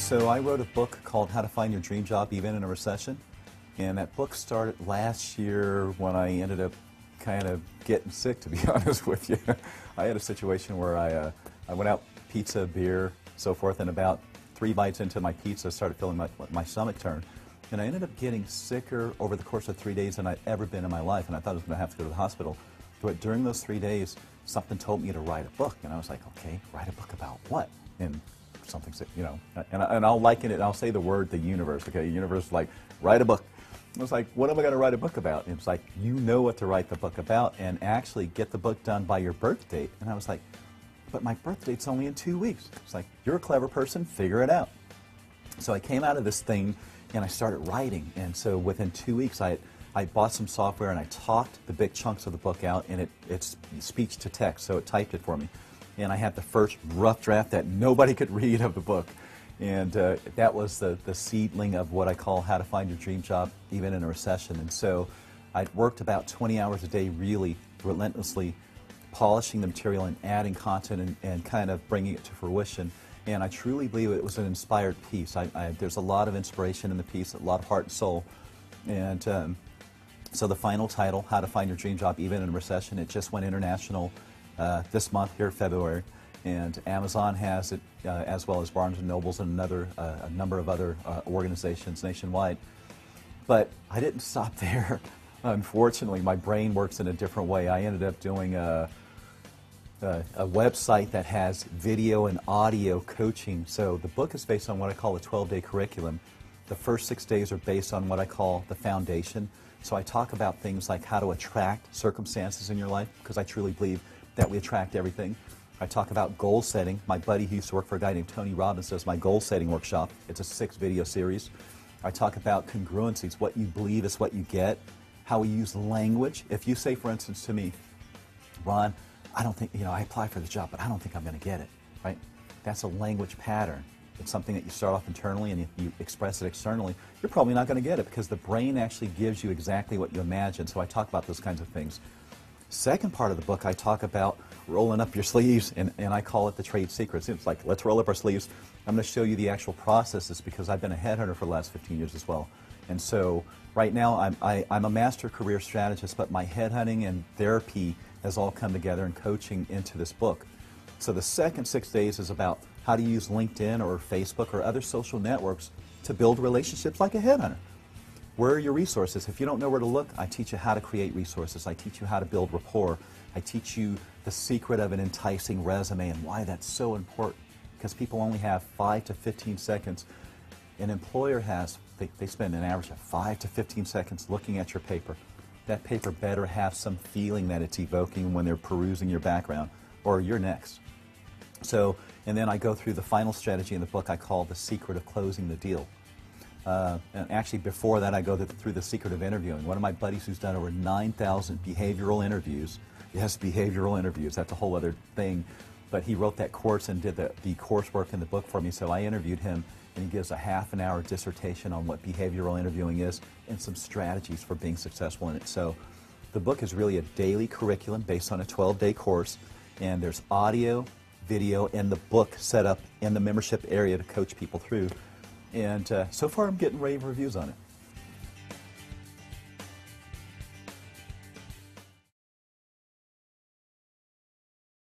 So I wrote a book called How to Find Your Dream Job Even in a Recession. And that book started last year when I ended up kind of getting sick, to be honest with you. I had a situation where I went out, pizza, beer, so forth, and about 3 bites into my pizza, started feeling my stomach turn. And I ended up getting sicker over the course of 3 days than I'd ever been in my life, and I thought I was going to have to go to the hospital. But during those 3 days, something told me to write a book, and I was like, okay, write a book about what? And something, you know, and I'll liken it, I'll say the word, the universe, okay? The universe is like, write a book. I was like, what am I going to write a book about? And it's like, you know what to write the book about, and actually get the book done by your birth date. And I was like, but my birth date's only in 2 weeks. It's like, you're a clever person, figure it out. So I came out of this thing, and I started writing. And so within 2 weeks, I bought some software, and I talked the big chunks of the book out, and it's speech to text, so it typed it for me. And I had the first rough draft that nobody could read of the book. And that was the seedling of what I call How to Find Your Dream Job Even in a Recession. And so I worked about 20 hours a day, really relentlessly polishing the material and adding content and kind of bringing it to fruition. And I truly believe it was an inspired piece. There's a lot of inspiration in the piece, a lot of heart and soul. And so the final title, How to Find Your Dream Job Even in a Recession, it just went international this month here, February. And Amazon has it, as well as Barnes & Nobles and a number of other organizations nationwide. But I didn't stop there. Unfortunately, my brain works in a different way. I ended up doing a website that has video and audio coaching. So the book is based on what I call a 12-day curriculum. The first 6 days are based on what I call the foundation. So I talk about things like how to attract circumstances in your life, because I truly believe that we attract everything. I talk about goal setting. My buddy who used to work for a guy named Tony Robbins does my goal setting workshop. It's a 6-video series. I talk about congruencies, what you believe is what you get, how we use language. If you say, for instance, to me, Ron, I don't think, I applied for the job, but I don't think I'm going to get it, right? That's a language pattern. It's something that you start off internally and you express it externally. You're probably not going to get it because the brain actually gives you exactly what you imagine. So I talk about those kinds of things. Second part of the book, I talk about rolling up your sleeves, and I call it the trade secrets. It's like, let's roll up our sleeves. I'm going to show you the actual processes because I've been a headhunter for the last 15 years as well. And so right now I'm a master career strategist, but my headhunting and therapy has all come together and coaching into this book. So the second 6 days is about how to use LinkedIn or Facebook or other social networks to build relationships like a headhunter. Where are your resources? If you don't know where to look, I teach you how to create resources. I teach you how to build rapport. I teach you the secret of an enticing resume and why that's so important. Because people only have 5 to 15 seconds. An employer has, they spend an average of 5 to 15 seconds looking at your paper. That paper better have some feeling that it's evoking when they're perusing your background, or you're next. So, and then I go through the final strategy in the book I call the secret of closing the deal. And actually before that I go through the secret of interviewing. One of my buddies who's done over 9,000 behavioral interviews, yes, behavioral interviews, that's a whole other thing, but he wrote that course and did the coursework in the book for me, so I interviewed him, and he gives a half-an-hour dissertation on what behavioral interviewing is and some strategies for being successful in it. So the book is really a daily curriculum based on a 12-day course, and there's audio, video, and the book set up in the membership area to coach people through. And so far I'm getting rave reviews on it.